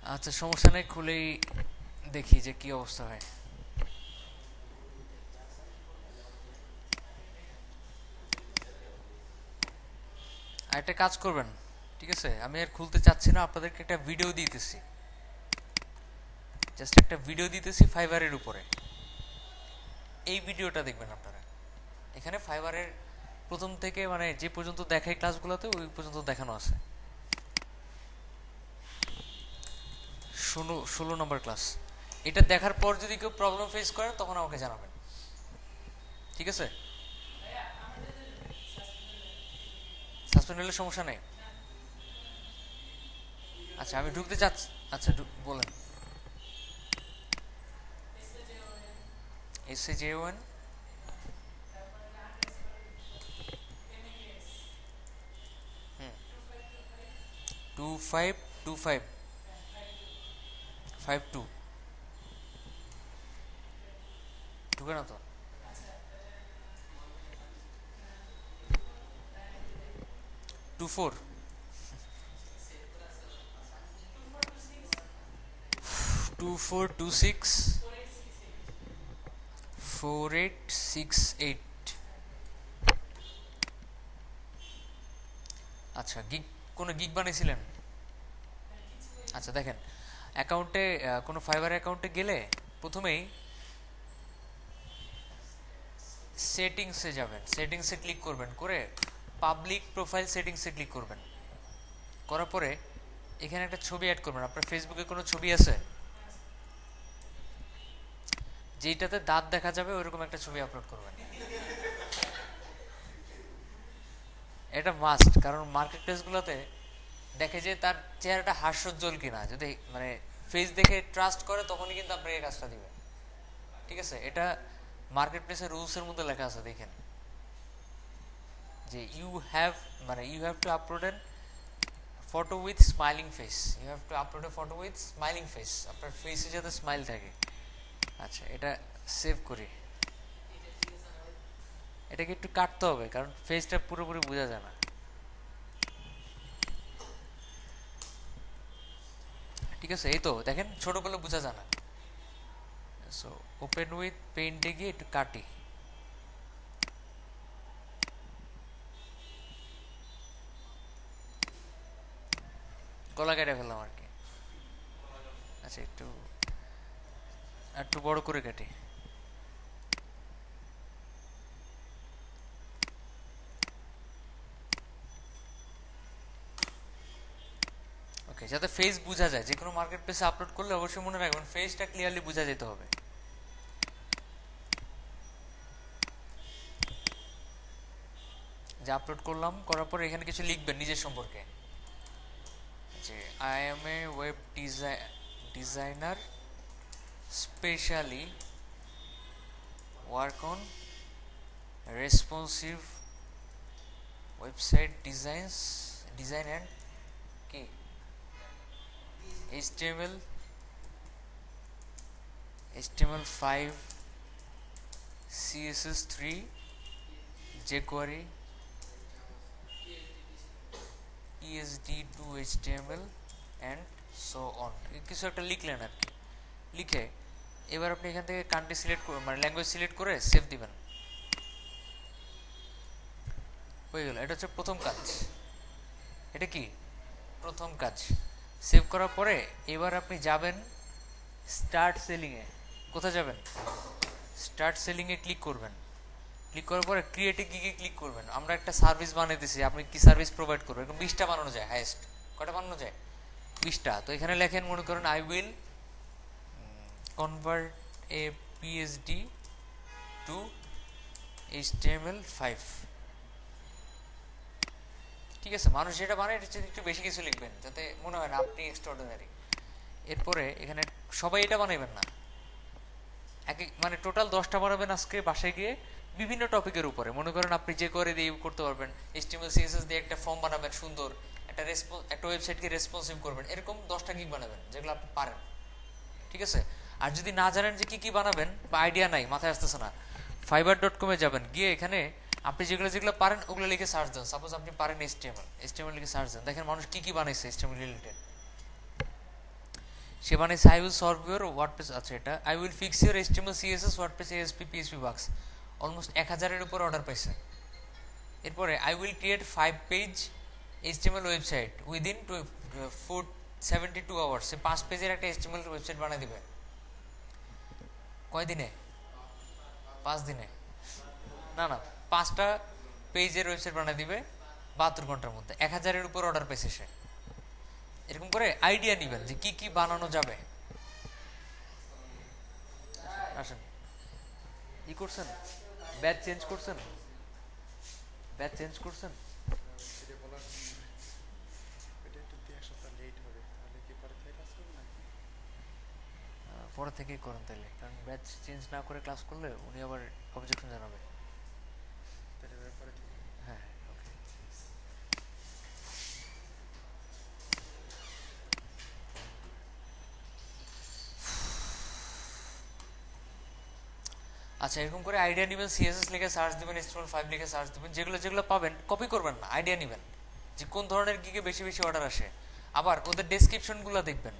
আচ্ছা, সমস্যা নেই, খুলেই দেখি যে কি অবস্থা হয়। আর একটা কাজ করবেন, ঠিক আছে? আমি আর খুলতে চাচ্ছি না, আপনাদেরকে একটা ভিডিও দিতেছি। জাস্ট একটা ভিডিও দিতেছি ফাইবারের উপরে। এই ভিডিওটা দেখবেন আপনারা। এখানে ফাইবারের প্রথম থেকে মানে যে পর্যন্ত দেখাই ক্লাসগুলোতে ওই পর্যন্ত দেখানো আছে। 16 নম্বর ক্লাস। এটা দেখার পর যদি কেউ প্রবলেম ফেস করেন তখন আমাকে জানাবেন, ঠিক আছে? সাসপেন্ড হলে সমস্যা নেই। আচ্ছা, আমি ঢুকতে চাচ্ছি। আচ্ছা, বলেন। SAJON 252552 ঢুকে না তো? 24 2426 4868। আচ্ছা, গিগ কোনো গিগ বানিয়েছিলেন? আচ্ছা দেখেন, অ্যাকাউন্টে কোনো ফাইবার অ্যাকাউন্টে গেলে প্রথমেই সেটিংসে যাবেন, সেটিংসে ক্লিক করবেন, করে পাবলিক প্রোফাইল সেটিংসে ক্লিক করবেন। করার পরে এখানে একটা ছবি অ্যাড করবেন। আপনার ফেসবুকে কোনো ছবি আছে যেটাতে দাঁত দেখা যাবে, ওইরকম একটা ছবি আপলোড করবেন। এটা মাস্ট, কারণ মার্কেট প্লেসগুলোতে দেখে যে তার চেহারাটা হাস্যোজ্জ্বল কিনা। যদি মানে ফেস দেখে ট্রাস্ট করে তখনই কিন্তু আপনাকে এই কাজটা দিবে, ঠিক আছে? এটা মার্কেট প্লেসের রুলসের মধ্যে লেখা আছে, দেখেন যে you have to upload an photo with smiling face. You have to upload a photo with smiling face, আপনার ফেসে যাতে স্মাইল থাকে। আচ্ছা, এটা সেভ করি। এটাকে একটু কাটতে হবে কারণ ফেসটা পুরোপুরি বোঝা যায় না। ঠিক আছে, এই তো দেখেন ছোট করলে বোঝা যায় না। সো ওপেন উইথ পেইন্টে গিয়ে একটু কাটি। গলা কেটে ফেললাম আর কি। আচ্ছা, একটু একটু বড় করে কাটি। ওকে, যাতে ফেস বোঝা যায়। যে কোনো মার্কেট প্লেসে আপলোড করলে অবশ্যই মনে রাখবেন ফেসটা ক্লিয়ারলি বোঝা যেতে হবে। যে আপলোড করলাম, করার পর এখানে কিছু লিখবেন নিজের সম্পর্কে, যে I M A web designer specially work on responsive website design and কি HTML HTML5 CSS3 jQuery ESD2 HTML and so on. কিছু একটা লিখলেন আর কি। লিখে এবার আপনি এখান থেকে কান্ট্রি সিলেক্ট করে মানে ল্যাঙ্গুয়েজ সিলেক্ট করে সেভ দিবেন। হয়ে গেল। এটা হচ্ছে প্রথম কাজ। এটা কি প্রথম কাজ। সেভ করার পরে এবার আপনি যাবেন স্টার্ট সেলিংয়ে। কোথায় যাবেন? স্টার্ট সেলিংয়ে ক্লিক করবেন। ক্লিক করার পরে ক্রিয়েটে গিগে ক্লিক করবেন। আমরা একটা সার্ভিস বানিয়ে দিছি, আপনি কি সার্ভিস প্রোভাইড করবেন? এরকম 20টা বানানো যায় হাইয়েস্ট। কটা বানানো যায়? 20টা। তো এখানে লেখেন, মনে করেন আই উইল কনভার্ট এ পিএইচডি টু HTML5। ঠিক আছে, মানুষ যেটা বানায় এটা একটু বেশি কিছু লিখবেন যাতে মনে হয় না আপনি এক্সট্রাঅর্ডিনারি। এরপরে এখানে সবাই এটা বানাইবেন না, এক মানে টোটাল 10টা বানাবেন আজকে বাসায় গিয়ে বিভিন্ন টপিকের উপরে। মনে করেন আপনি যে করে দিয়ে করতে পারবেন, HTML CSS দিয়ে একটা ফর্ম বানাবেন সুন্দর, একটা ওয়েবসাইটকে রেসপন্সিভ করবেন, এরকম 10টা গিগ বানাবেন যেগুলো আপনি পারেন, ঠিক আছে? আর যদি না জানেন যে কি কি বানাবেন বা আইডিয়া নাই, মাথায় আসতেছে না, fiverr.com-এ যাবেন, গিয়ে এখানে আপনি যেগুলো যেগুলো পারেন ওগুলো লিখে সার্চ দেন। সাপোজ আপনি পারেন HTML লিখে সার্চ দেন, দেখেন মানুষ কি কি বানাইছে HTML রিলেটেড। সে বানাইছে I will solve your WordPress, আচ্ছা এটা I will fix your HTML CSS WordPress ASP PHP বাক্স, অলমোস্ট 1000-এর উপর অর্ডার পাইছে। এরপরে I will create 5 page HTML website within 72 hours, সে 5 পেজের একটা এইচটিএমএল ওয়েবসাইট বানিয়ে দিবে। কয় দিনে? 5 দিনে না, 5টা পেজের ওয়েবসাইট বানিয়ে দিবে 72 ঘন্টার মধ্যে। 1000-এর উপর অর্ডার পেয়েছে সে। এরকম করে আইডিয়া নিবেন যে কি কি বানানো যাবে। আসেন, ই করছেন, ব্যাচ চেঞ্জ করছেন, ব্যাচ চেঞ্জ করছেন। পরে থেকেই করেন তাহলে, কারণ ব্যাচ চেঞ্জ না করে ক্লাস করলে উনি আবার অবজেকশন জানাবে। হ্যাঁ, ওকে। আচ্ছা, এরকম করে আইডিয়া নেবেন, সিএসএস লিখে সার্চ দিবেন, HTML5 লিখে সার্চ দিবেন, যেগুলো যেগুলো পাবেন কপি করবেন না, আইডিয়া নেবেন যে কোন ধরনের গিকে বেশি বেশি অর্ডার আসে। আবার ওদের ডেসক্রিপশনগুলো দেখবেন,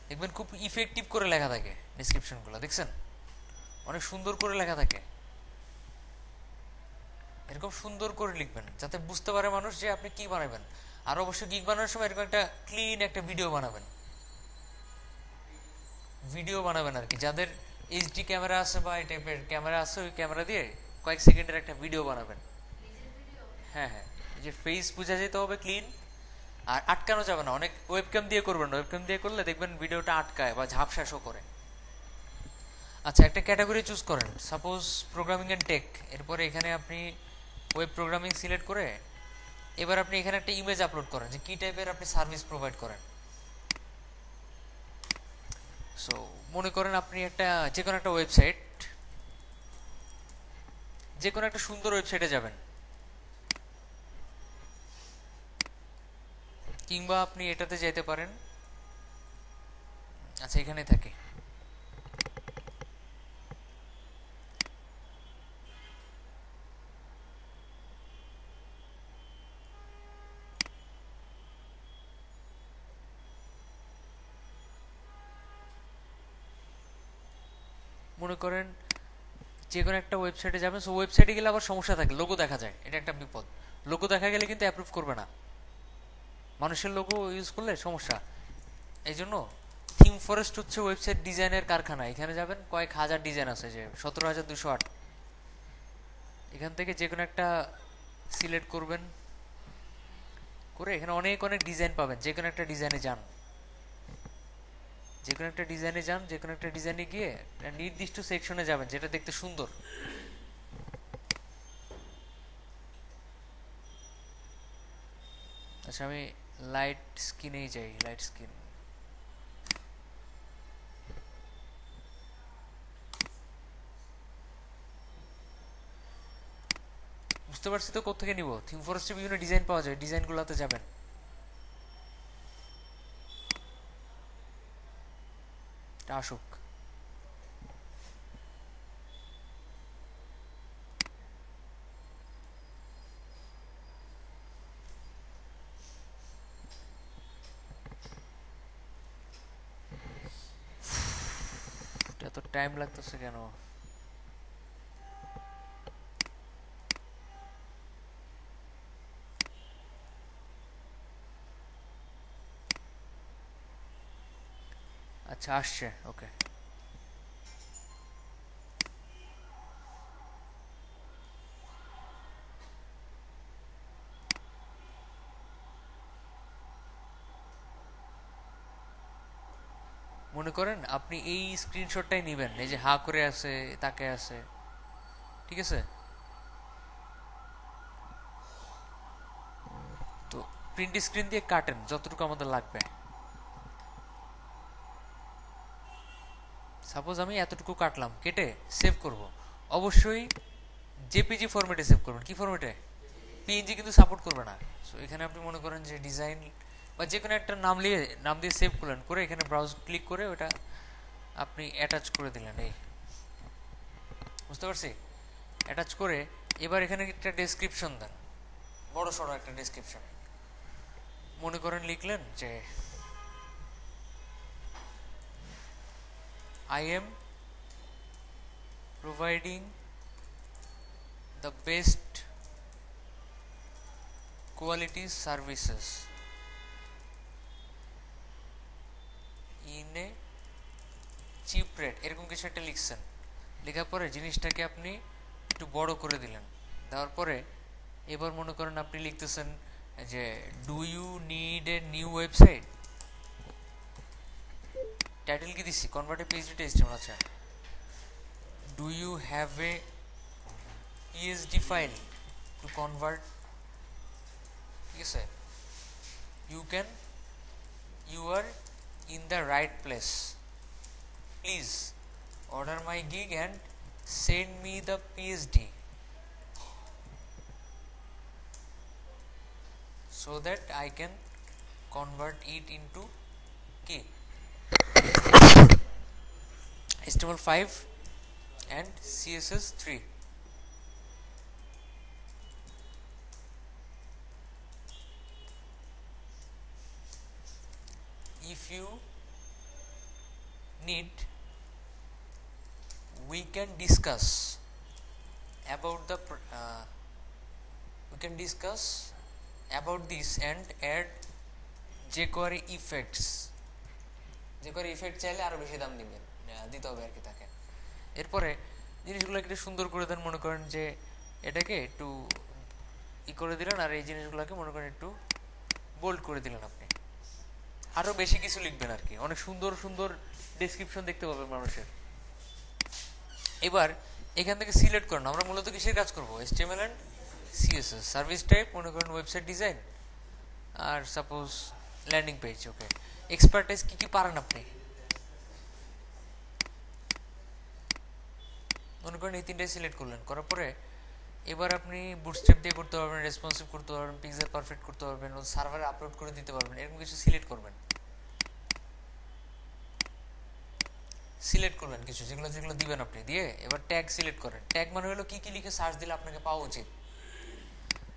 দেখবেন খুব ইফেক্টিভ করে লেখা থাকে ডেসক্রিপশনগুলো, দেখছেন অনেক সুন্দর করে লেখা থাকে। এরকম সুন্দর করে লিখবেন যাতে বুঝতে পারে মানুষ যে আপনি কি বানাবেন। আর অবশ্যই গিগ বানানোর সময় এরকম একটা ক্লিন একটা ভিডিও বানাবেন, আর কি, যাদের এইচডি ক্যামেরা আছে বা এই টাইপের ক্যামেরা আছে, ওই ক্যামেরা দিয়ে কয়েক সেকেন্ডের একটা ভিডিও বানাবেন। হ্যাঁ, যে ফেস বোঝা যেতে হবে ক্লিন, আর আটকানো যাবে না। অনেক ওয়েবক্যাম দিয়ে করবেন, ওয়েবক্যাম দিয়ে করলে দেখবেন ভিডিওটা আটকায় বা ঝাপসা শো করে। আচ্ছা, একটা ক্যাটাগরি চুজ করেন, সাপোজ প্রোগ্রামিং এন্ড টেক। এরপরে এখানে আপনি ওয়েব প্রোগ্রামিং সিলেক্ট করে এবার আপনি এখানে একটা ইমেজ আপলোড করেন যে কি টাইপের আপনি সার্ভিস প্রোভাইড করেন। সো মনে করেন আপনি একটা যে কোনো একটা ওয়েবসাইট, যে কোনো একটা সুন্দর ওয়েবসাইটে যাবেন, কিংবা আপনি এটাতে যেতে পারেন। আচ্ছা, এখানে থাকে মনে করেন যে কোনো একটা ওয়েবসাইটে যাবেন। সো ওয়েবসাইটে গেলে আবার সমস্যা থাকে, লোগো দেখা যায়, এটা একটা বিপদ। লোগো দেখা গেলে কিন্তু অ্যাপ্রুভ করবে না, মানুষের লোগো ইউজ করলে সমস্যা। এই জন্য থিম ফরেস্ট হচ্ছে ওয়েবসাইট ডিজাইনের কারখানা। এখানে যাবেন, কয়েক হাজার ডিজাইন আছে, যে 17,208। এখান থেকে যে কোনো একটা সিলেক্ট করবেন, করে এখানে অনেক অনেক ডিজাইন পাবেন। যে কোনো একটা ডিজাইনে যান, যে কোনো একটা ডিজাইনে গিয়ে নির্দিষ্ট সেকশনে যাবেন যেটা দেখতে সুন্দর। আচ্ছা, আমি লাইট স্কিনেই যাই, লাইট স্কিন। বুঝতে পারছি তো কোত্থেকে নিব। থিম ফরেস্টে বিভিন্ন ডিজাইন পাওয়া যায়, ডিজাইনগুলোতে যাবেন। আসুক, এত টাইম লাগতেছে কেন? আচ্ছা, আসছে, ওকে। মনে করেন আপনি এই স্ক্রিনশটটাই নেবেন, এই যে হা করে আছে, তাকে আছে, ঠিক আছে? তো প্রিন্ট স্ক্রিন দিয়ে কাটেন যতটুকু আমাদের লাগবে। সাপোজ আমি এতটুকু কাটলাম, কেটে সেভ করব। অবশ্যই জেপিজি ফরম্যাটে সেভ করবেন। কি ফরম্যাটে? পিএনজি কিন্তু সাপোর্ট করবে না। সো এখানে আপনি মনে করেন যে ডিজাইন বা যে কোনো একটা নাম দিয়ে সেভ করলেন, করে এখানে ব্রাউজ ক্লিক করে ওটা আপনি অ্যাটাচ করে দিলেন। এই বুঝতে পারছি? অ্যাটাচ করে এবার এখানে একটা ডেসক্রিপশন দেন, বড় সড়ো একটা ডেসক্রিপশন। মনে করেন লিখলেন যে I am providing the best quality services in a cheap rate, এরকম কিছু একটা লিখছেন। লেখার পরে জিনিসটাকে আপনি একটু বড় করে দিলেন, দেওয়ার পরে এবার মনে করেন আপনি লিখতেছেন যে do you need a new website, title কি দিছি কনভার্ট পিএইচডি টেস্ট, আচ্ছা ডু ইউ হ্যাভ এ পিএইচডি ফাইল টু কনভার্ট, ঠিক আছে, you are in the right place, please order my gig and send me the PhD so that I can convert it into key HTML5 and CSS3. If you need, we can discuss about the this and add jQuery effects. jQuery effect চাইলে আরো বেশি দাম দিবেন, দিতে হবে আর কি তাকে। এরপরে জিনিসগুলো একটু সুন্দর করে দেন, মনে করেন যে এটাকে একটু ই করে দিলেন, আর এই জিনিসগুলোকে মনে করেন একটু বোল্ড করে দিলেন। আপনি আরো বেশি কিছু লিখবেন আর কি, অনেক সুন্দর সুন্দর ডেসক্রিপশন দেখতে পাবেন মানুষের। এবার এখান থেকে সিলেক্ট করেন, আমরা মূলত কিসের কাজ করব, HTML and CSS। Service type মনে করেন ওয়েবসাইট ডিজাইন, আর suppose landing page. Okay, expertise কি কি পারেন আপনি, মনে করেন এই তিনটাই সিলেক্ট করলেন। করার পরে এবার আপনি বুটস্ট্র্যাপ দিয়ে করতে পারবেন, রেসপন্সিভ করতে পারবেন, পিক্সেল পারফেক্ট করতে পারবেন, সার্ভারে আপলোড করে দিতে পারবেন, এরকম কিছু সিলেক্ট করবেন। সিলেক্ট করলেন কিছু যেগুলো যেগুলো দিবেন আপনি, দিয়ে এবার ট্যাগ সিলেক্ট করেন। ট্যাগ মানে হলো কি কি লিখে সার্চ দিলে আপনাকে পাওয়া উচিত।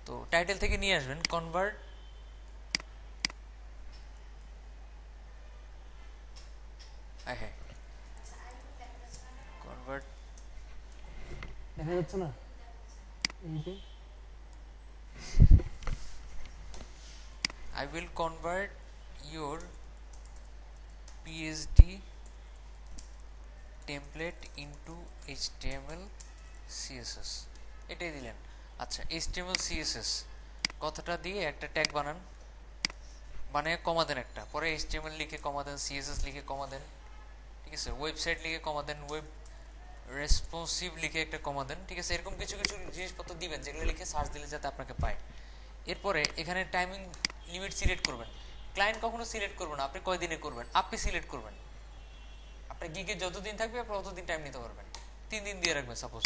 তো টাইটেল থেকে নিয়ে আসবেন কনভার্ট কনভার্ট, দেখা যাচ্ছে না এই যে I will convert your PhD template into HTML CSS, এটাই দিলেন। আচ্ছা, HTML CSS কথাটা দিয়ে একটা ট্যাগ বানান, বানিয়ে কমা দেন একটা, পরে HTML লিখে কমা দেন, CSS লিখে কমা দেন, ঠিক আছে, ওয়েবসাইট লিখে কমা দেন, ওয়েব রেসপন্সিভ লিখে একটা কমা দেন, ঠিক আছে। এরকম কিছু কিছু জিনিসপত্র দিবেন যেগুলো লিখে সার্চ দিলে যাতে আপনাকে পায়। এরপরে এখানে টাইমিং লিমিট সিলেক্ট করবেন। ক্লায়েন্ট কখনো সিলেক্ট করবেন না, আপনি কয়দিনে করবেন আপনি সিলেক্ট করবেন। আপনার গিগে যতদিন থাকবে আপনি ততদিন টাইম নিতে পারবেন, 3 দিন দিয়ে রাখবেন সাপোজ।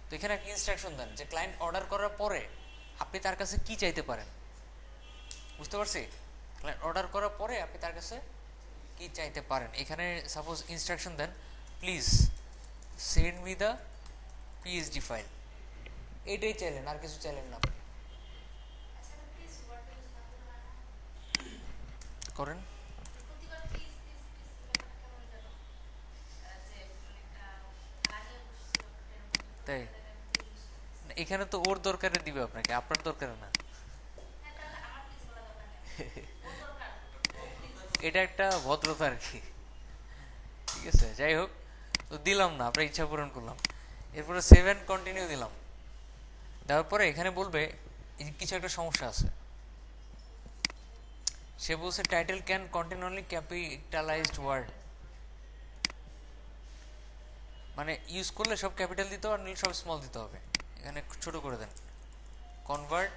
তো এখানে একটা ইনস্ট্রাকশন দেন যে ক্লায়েন্ট অর্ডার করার পরে আপনি তার কাছে কি চাইতে পারেন, বুঝতে পারছি? ক্লায়েন্ট অর্ডার করার পরে আপনি তার কাছে কি চাইতে পারেন। এখানে সাপোজ ইনস্ট্রাকশন দেন প্লিজ সেন্ড মি দ্য পিএইচডি ফাইল, এইটাই চাইলেন, আর কিছু চাইলেন না। করেন তাই, এখানে তো ওর দরকারে দিবে আপনাকে, আপনার দরকারে না। এটা একটা ভদ্রতা আর কি, ঠিক আছে। যাই হোক, তো দিলাম না, আপনার ইচ্ছা পূরণ করলাম। এরপরে 7 কন্টিনিউ দিলাম, দেওয়ার পরে এখানে বলবে কিছু একটা সমস্যা আছে। সে বলছে title can contain only capitalised word, মানে ইউজ করলে সব ক্যাপিটাল দিতে হবে, আর সব স্মল দিতে হবে। এখানে ছোট করে দেন convert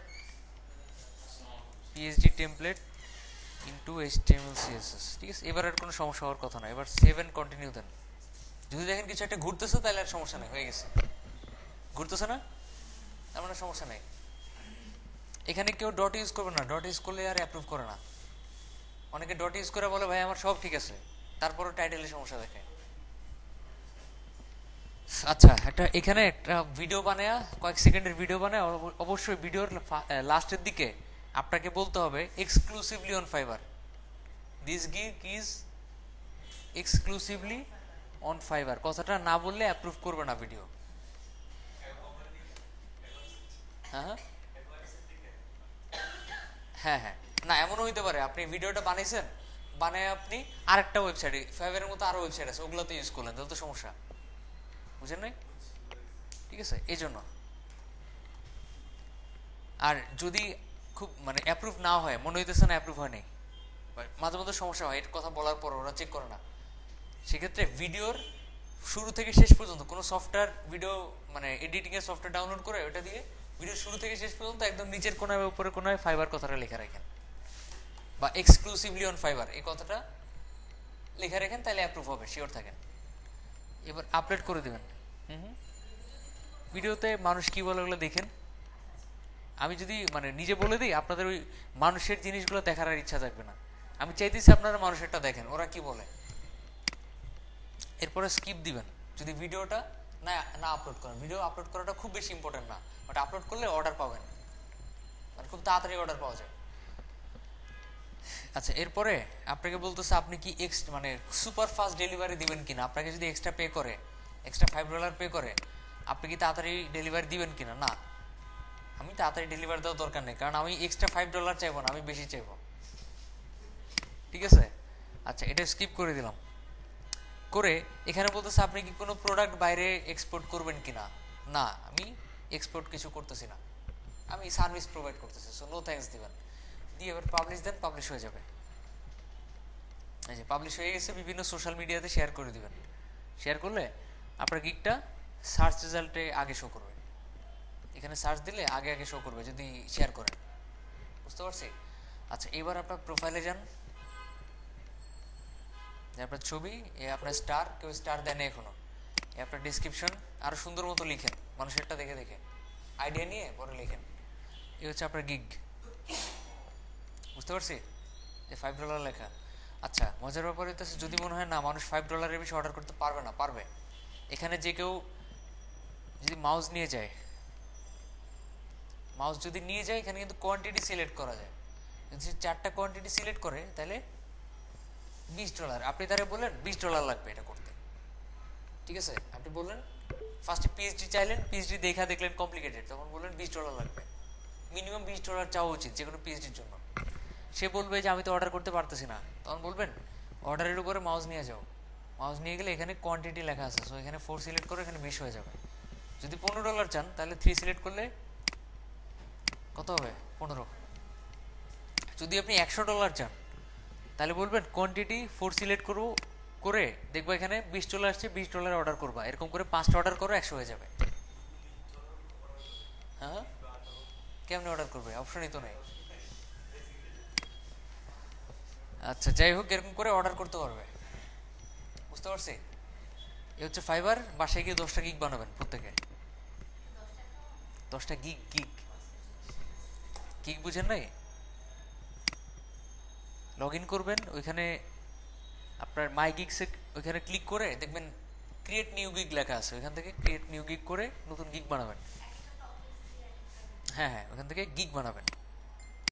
PhD template into HTML CSS, ঠিক আছে। এবার আর কোনো সমস্যা হওয়ার কথা না। এবার 7 কন্টিনিউ দেন। যদি দেখেন কিছু একটা ঘুরতেছে তাহলে আর সমস্যা নেই, হয়ে গেছে। ঘুরতেছে না তার মানে সমস্যা নেই। এখানে কেউ ডট ইউজ করবে না, ডট ইউজ করলে আর অ্যাপ্রুভ করে না। অনেকে ডট ইউজ করে বলে ভাই আমার সব ঠিক আছে, তারপরও টাইটেলে সমস্যা দেখে। আচ্ছা, এখানে একটা ভিডিও বানায়, কয়েক সেকেন্ডের ভিডিও বানায়, অবশ্যই ভিডিওর লাস্টের দিকে আপনাকে বলতে হবে exclusively on fibre, this gig is exclusively on fibre কথাটা না বললে অ্যাপ্রুভ করবে না ভিডিও। হ্যাঁ হ্যাঁ হ্যাঁ, না এমনও হইতে পারে আপনি ভিডিওটা বানাইছেন, বানায় আপনি আরেকটা ওয়েবসাইটে, ফাইবারের মতো আরো ওয়েবসাইট আছে ওগুলোতে ইউজ করলেন, তাহলে তো সমস্যা, বুঝেন নাই? ঠিক আছে, এই জন্য। আর যদি খুব মানে অ্যাপ্রুভ না হয়, মনে হইতেছে না অ্যাপ্রুভ হয় নাই, মাঝে মাঝে সমস্যা হয়, এর কথা বলার পর ওরা চেক করে না, সেক্ষেত্রে ভিডিওর শুরু থেকে শেষ পর্যন্ত কোনো সফটওয়্যার ভিডিও মানে এডিটিং এর সফটওয়্যার ডাউনলোড করে ওটা দিয়ে ভিডিও শুরু থেকে শেষ পর্যন্ত একদম নিচের কোনায় উপরে কোনায় ফাইবার কথাটা লেখা রাখেন, বা এক্সক্লুসিভলি অন ফাইবার এই কথাটা লেখা রাখেন, তাহলে অ্যাপ্রুভ হবে, শিওর থাকেন। এবার আপলোড করে দেবেন। ভিডিওতে মানুষ কি বলে ওগুলো দেখেন। আমি যদি মানে নিজে বলে দিই, আপনাদের ওই মানুষের জিনিসগুলো দেখার আর ইচ্ছা থাকবে না। আমি চাইতেছি আপনারা মানুষেরটা দেখেন ওরা কি বলে, এরপরে স্কিপ দিবেন যদি ভিডিওটা না না আপলোড করেন। ভিডিও আপলোড করাটা খুব বেশি ইম্পর্টেন্ট না, বাট আপলোড করলে অর্ডার পাবেন, মানে খুব তাড়াতাড়ি অর্ডার পাওয়া যায়। আচ্ছা, এরপরে আপনাকে বলতেছে আপনি কি মানে সুপার ফাস্ট ডেলিভারি দিবেন কিনা। আপনাকে যদি এক্সট্রা পে করে, এক্সট্রা $5 পে করে, আপনি কি তাড়াতাড়ি ডেলিভারি দিবেন কিনা। না, আমি তাড়াতাড়ি ডেলিভারি দেওয়ার দরকার নেই, কারণ আমি এক্সট্রা $5 চাইবো না, আমি বেশি চাইবো। ঠিক আছে, আচ্ছা এটা স্কিপ করে দিলাম। করে এখানে বলতেছে আপনি কি কোনো প্রোডাক্ট বাইরে এক্সপোর্ট করবেন কিনা। না, আমি এক্সপোর্ট কিছু করতেছি না, আমি সার্ভিস প্রোভাইড করতেছি, সো নো থ্যাঙ্কস দিবেন। দিয়ে এবার পাবলিশ দেন, পাবলিশ হয়ে যাবে। এই যে পাবলিশ হয়ে গেছে, বিভিন্ন সোশ্যাল মিডিয়াতে শেয়ার করে দিবেন। শেয়ার করলে আপনার গিগটা সার্চ রেজাল্টে আগে শো করবে, এখানে সার্চ দিলে আগে আগে শো করবে যদি শেয়ার করেন, বুঝতে পারছি। আচ্ছা, এবার আপনার প্রোফাইলে যান, আপনার ছবি, এ আপনার স্টার, কেউ স্টার দেন এখনো, এ আপনার ডিসক্রিপশন আরো সুন্দর মতো লিখেন, মানুষেরটা দেখে দেখে আইডিয়া নিয়ে পরে লিখেন। এ হচ্ছে আপনার গিগ, বুঝতে পারছি যে $5 লেখা। আচ্ছা, মজার ব্যাপার হইতেছে যদি মনে হয় না মানুষ $5 বেশি অর্ডার করতে পারবে না, পারবে। এখানে যে কেউ যদি মাউস নিয়ে যায়, মাউস যদি নিয়ে যায়, এখানে কিন্তু কোয়ান্টিটি সিলেক্ট করা যায়। যদি 4টা কোয়ান্টিটি সিলেক্ট করে তাহলে $20, আপনি তারা বললেন $20 লাগবে এটা করতে। ঠিক আছে, আপনি বললেন ফার্স্টে পিএইচডি চাইলেন, পিএইচডি দেখা দেখলেন কমপ্লিকেটেড, তখন বললেন $20 লাগবে। মিনিমাম $20 চাওয়া উচিত যে কোনো পিএইচডির জন্য। সে বলবে যে আমি তো অর্ডার করতে পারতেছি না, তখন বলবেন অর্ডারের উপরে মাউস নিয়ে যাও, মাউস নিয়ে গেলে এখানে কোয়ান্টিটি লেখা আছে, সো এখানে 4 সিলেক্ট করে এখানে 20 হয়ে যাবে। যদি $15 চান তাহলে 3 সিলেক্ট করলে কত হবে, 15। যদি আপনি $100 চান তাহলে বলবেন কোয়ান্টিটি 4 সিলেক্ট করবো, করে দেখবো এখানে 20 চলে আসছে, $20 অর্ডার করবা, এরকম করে 5টা অর্ডার করো, 100 হয়ে যাবে। হ্যাঁ, কেমনে অর্ডার করবে, অপশনই তো নেই। আচ্ছা, যাই হোক, এরকম করে অর্ডার করতে পারবে, বুঝতে পারছি। এ হচ্ছে ফাইবার। বাসায় গিয়ে 10টা গিগ বানাবেন প্রত্যেকে, 10টা গিগ। গিগ গিগ বুঝেন নাই? লগ ইন করবেন, ওইখানে আপনার মাই গিগসে ওইখানে ক্লিক করে দেখবেন ক্রিয়েট নিউ গিগ লেখা আছে, ওইখান থেকে ক্রিয়েট নিউ গিগ করে নতুন গিগ বানাবেন। হ্যাঁ হ্যাঁ, ওইখান থেকে গিগ বানাবেন।